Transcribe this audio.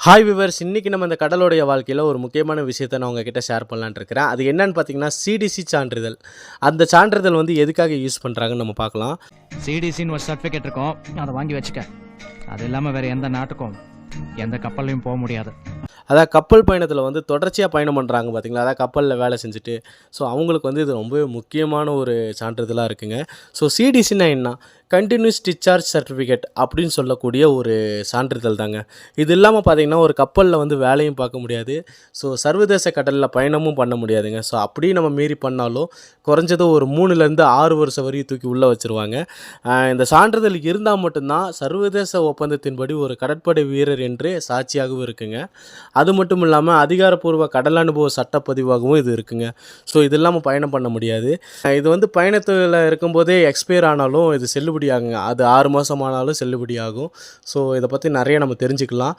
Hi viewers, இன்றைக்கி நம்ம இந்த கடலோடைய வாழ்க்கையில் ஒரு முக்கியமான விஷயத்தை நான் உங்ககிட்ட ஷேர் பண்ணலான்னு இருக்கிறேன். அது என்னன்னு பார்த்தீங்கன்னா சிடிசி சான்றிதழ். அந்த சான்றிதழ் வந்து எதுக்காக யூஸ் பண்ணுறாங்கன்னு நம்ம பார்க்கலாம். சிடிசின்னு ஒரு சர்டிஃபிகேட் இருக்கும், அதை வாங்கி வச்சுக்க. அது இல்லாமல் வேறு எந்த நாட்டுக்கும் எந்த கப்பல்லையும் போக முடியாது. அதாவது கப்பல் பயணத்தில் வந்து தொடர்ச்சியாக பயணம் பண்ணுறாங்க பார்த்தீங்களா, அதாவது கப்பலில் வேலை செஞ்சுட்டு. ஸோ அவங்களுக்கு வந்து இது ரொம்பவே முக்கியமான ஒரு சான்றிதழாக இருக்குங்க. ஸோ சிடிசின்னா என்ன? கண்டினியூஸ் டிஸ்சார்ஜ் சர்டிஃபிகேட் அப்படின்னு சொல்லக்கூடிய ஒரு சான்றிதழ் தாங்க. இது இல்லாமல் பார்த்தீங்கன்னா ஒரு கப்பலில் வந்து வேலையும் பார்க்க முடியாது. ஸோ சர்வதேச கடலில் பயணமும் பண்ண முடியாதுங்க. ஸோ அப்படியே நம்ம மீறி பண்ணாலும் குறைஞ்சது ஒரு 3லேருந்து 6 வருஷம் வரையும் தூக்கி உள்ளே வச்சுருவாங்க. இந்த சான்றிதழ் இருந்தால் மட்டும்தான் சர்வதேச ஒப்பந்தத்தின்படி ஒரு கடற்படை வீரர் என்று சாட்சியாகவும் இருக்குங்க. அது மட்டும் இல்லாமல் அதிகாரப்பூர்வ கடல் அனுபவ சட்டப்பதிவாகவும் இது இருக்குங்க. ஸோ இது இல்லாமல் பயணம் பண்ண முடியாது. இது வந்து பயணத்தில் இருக்கும்போதே எக்ஸ்பயர் ஆனாலும் இது செல்லுபடி ஆகுங்க. அது 6 மாதம் ஆனாலும் செல்லுபடி ஆகும். ஸோ இதை பற்றி நிறைய நம்ம தெரிஞ்சுக்கலாம்.